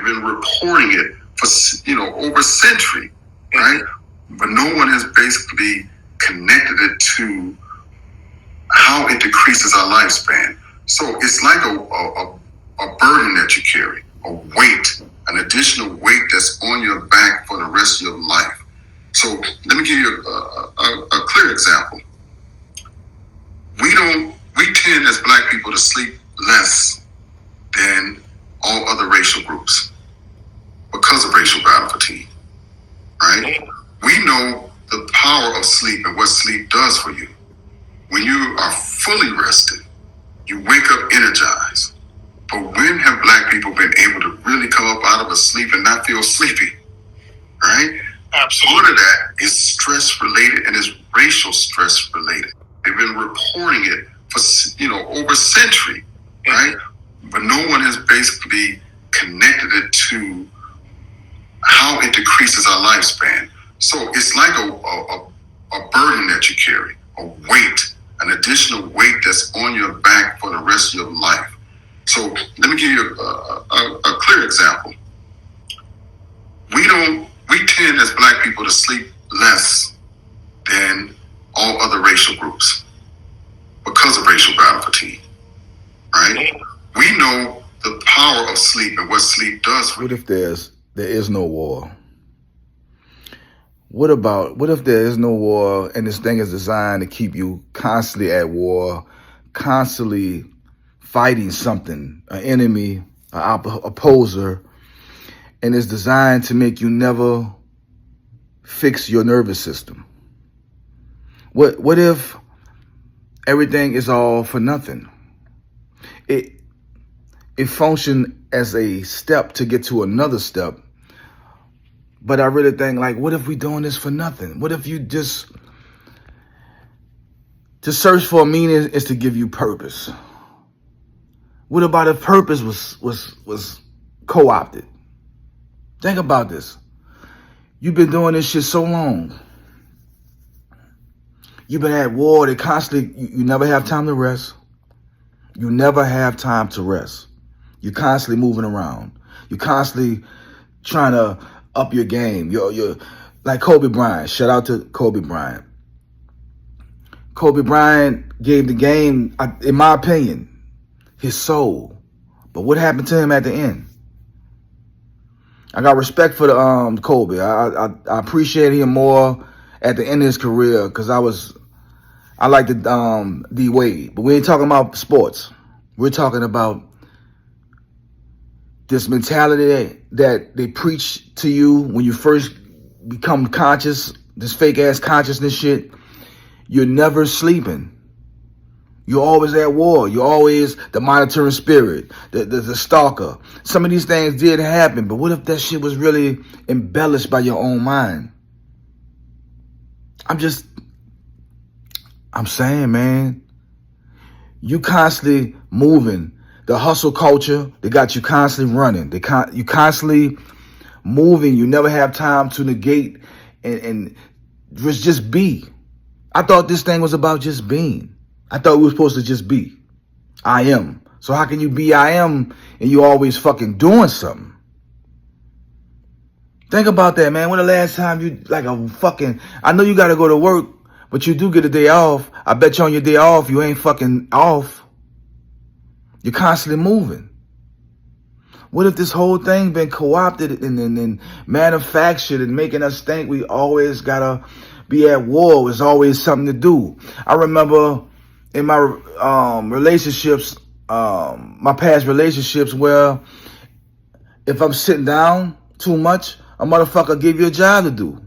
been reporting it for, over a century, right? But no one has basically connected it to how it decreases our lifespan. So it's like a burden that you carry, a weight, an additional weight that's on your back for the rest of your life. So let me give you a clear example. We tend as Black people to sleep less than all other racial groups because of racial battle fatigue, right? We know the power of sleep and what sleep does for you. When you are fully rested, you wake up energized. But when have Black people been able to really come up out of a sleep and not feel sleepy, right? Absolutely. Part of that is stress related and is racial stress related. They've been reporting it for, over a century, right? But no one has basically connected it to how it decreases our lifespan. So it's like a burden that you carry, a weight, an additional weight that's on your back for the rest of your life. So let me give you a clear example. We tend as Black people to sleep less than all other racial groups because of racial battle fatigue, right? We know the power of sleep and what sleep does for you. What if there is no war? What if there is no war and this thing is designed to keep you constantly at war, constantly fighting something, an enemy, an opposer, and it's designed to make you never fix your nervous system? What if everything is all for nothing? It functions as a step to get to another step. But I really think, like, what if we doing this for nothing? What if you just to search for a meaning is to give you purpose? What about if purpose was co-opted? Think about this. You've been doing this shit so long. You've been at war. They constantly, you never have time to rest. You never have time to rest. You're constantly moving around. You're constantly trying to up your game. You're like Kobe Bryant. Shout out to Kobe Bryant. Kobe Bryant gave the game, in my opinion, his soul. But what happened to him at the end? I got respect for the Kobe. I appreciate him more at the end of his career because I like the D Wade. But we ain't talking about sports. We're talking about this mentality that they preach to you when you first become conscious, this fake ass consciousness shit. You're never sleeping. You're always at war. You're always the monitoring spirit, the stalker. Some of these things did happen, but what if that shit was really embellished by your own mind? I'm saying, man, you constantly moving. The hustle culture, they got you constantly running. You constantly moving. You never have time to negate and just be. I thought this thing was about just being. I thought we were supposed to just be. I am. So how can you be I am and you always fucking doing something? Think about that, man. When the last time you I know you got to go to work, but you do get a day off. I bet you on your day off, you ain't fucking off. You're constantly moving. What if this whole thing been co-opted and manufactured and making us think we always gotta be at war? There's always something to do. I remember in my relationships, my past relationships, where if I'm sitting down too much, a motherfucker give you a job to do.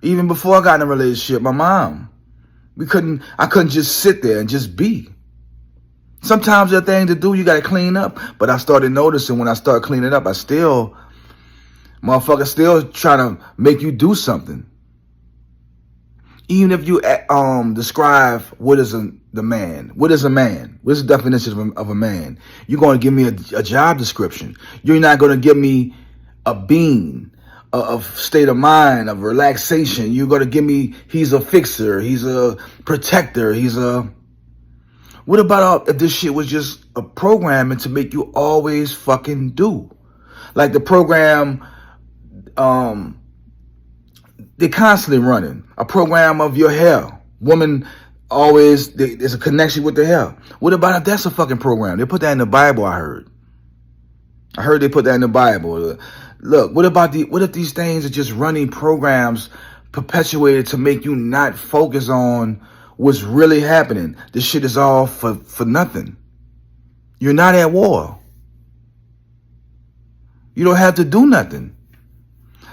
Even before I got in a relationship, my mom, I couldn't just sit there and just be. Sometimes there are things to do, you gotta clean up. But I started noticing when I started cleaning up, motherfucker still trying to make you do something. Even if you describe what is the man, what is a man? What is the definition of a man? You're going to give me a job description. You're not going to give me a being, of state of mind, of relaxation. You're going to give me, he's a fixer, he's a protector, what about if this shit was just a programming to make you always fucking do? Like the program, they're constantly running. A program of your hair. Woman always, there's a connection with the hair. What about if that's a fucking program? They put that in the Bible, I heard. I heard they put that in the Bible. Look, what if these things are just running programs perpetuated to make you not focus on what's really happening? This shit is all for nothing. You're not at war. You don't have to do nothing.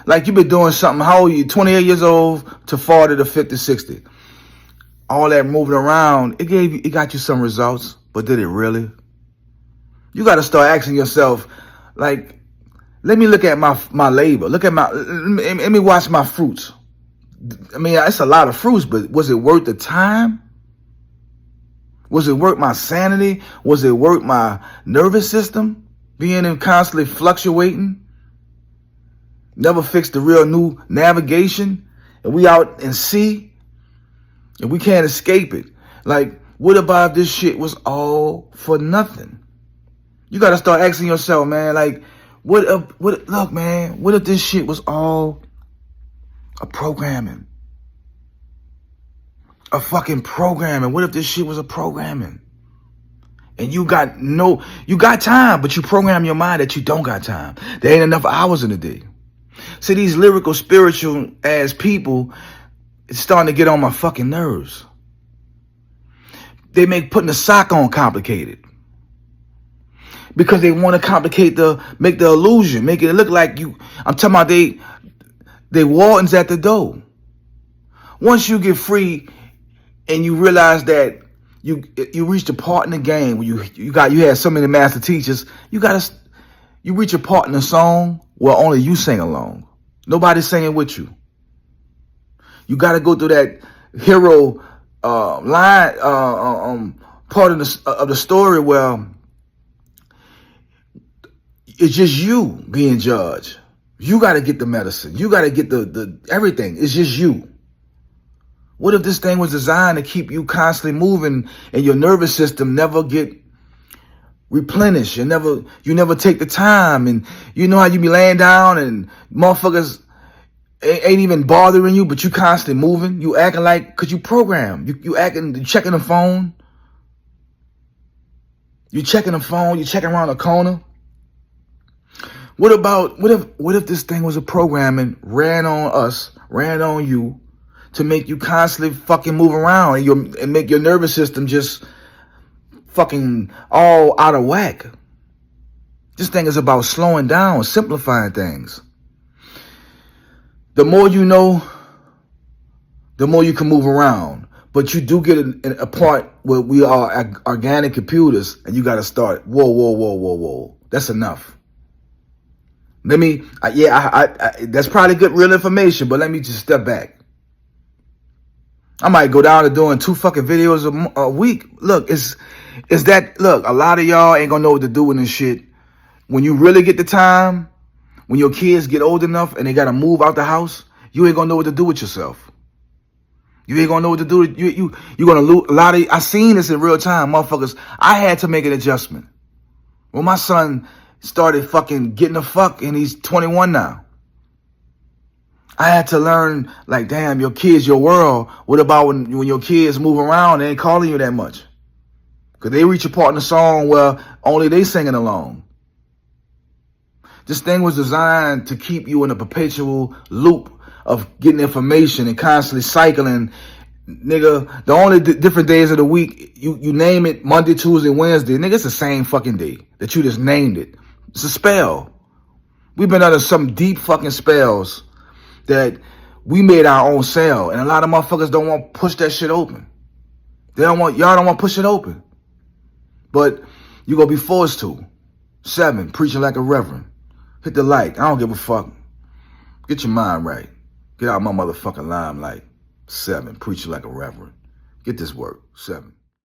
Like you've been doing something, how old are you? 28 years old to 40 to 50, 60. All that moving around, it got you some results, but did it really? You got to start asking yourself, like, let me look at my labor. Let me watch my fruits. I mean, it's a lot of fruits, but was it worth the time? Was it worth my sanity? Was it worth my nervous system being in constantly fluctuating? Never fixed the real new navigation, and we out in sea, and we can't escape it. Like, what about if this shit was all for nothing? You got to start asking yourself, man, like, look, man, what if this shit was all a programming? A fucking programming. What if this shit was a programming? And you got time, but you program your mind that you don't got time. There ain't enough hours in the day. See, these lyrical, spiritual ass people, it's starting to get on my fucking nerves. They make putting a sock on complicated. Because they want to make the illusion, make it look like you. I'm talking about they wardens at the door. Once you get free and you realize that you reached a part in the game where you had so many master teachers, you reach a part in the song where only you sing along. Nobody's singing with you. You got to go through that hero line part of the story where it's just you being judged. You got to get the medicine. You got to get the everything. It's just you. What if this thing was designed to keep you constantly moving and your nervous system never get replenished? You never take the time, and you know how you be laying down and motherfuckers ain't even bothering you, but you constantly moving. You acting like, cause you program. You checking the phone. You checking the phone. You checking around the corner. What if this thing was a programming, ran on you to make you constantly fucking move around and make your nervous system just fucking all out of whack? This thing is about slowing down, simplifying things. The more you know, the more you can move around. But you do get a part where we are organic computers, and you got to start, whoa. That's enough. That's probably good real information, but let me just step back. I might go down to doing 2 fucking videos a week. Look, a lot of y'all ain't gonna know what to do with this shit. When you really get the time, when your kids get old enough and they gotta move out the house, you ain't gonna know what to do with yourself. You ain't gonna know what to do. You're gonna lose a lot of. I seen this in real time, motherfuckers. I had to make an adjustment. When my son started fucking getting the fuck, and he's 21 now, I had to learn, like, damn, your kids, your world. What about when your kids move around, they ain't calling you that much? Because they reach a part in the song where only they singing along. This thing was designed to keep you in a perpetual loop of getting information and constantly cycling. Nigga, the only different days of the week, you name it, Monday, Tuesday, Wednesday. Nigga, it's the same fucking day that you just named it. It's a spell. We've been under some deep fucking spells that we made our own cell. And a lot of motherfuckers don't want to push that shit open. Y'all don't want to push it open. But you're going to be forced to. 7, preaching like a reverend. Hit the like. I don't give a fuck. Get your mind right. Get out my motherfucking limelight. 7, preaching like a reverend. Get this work. 7.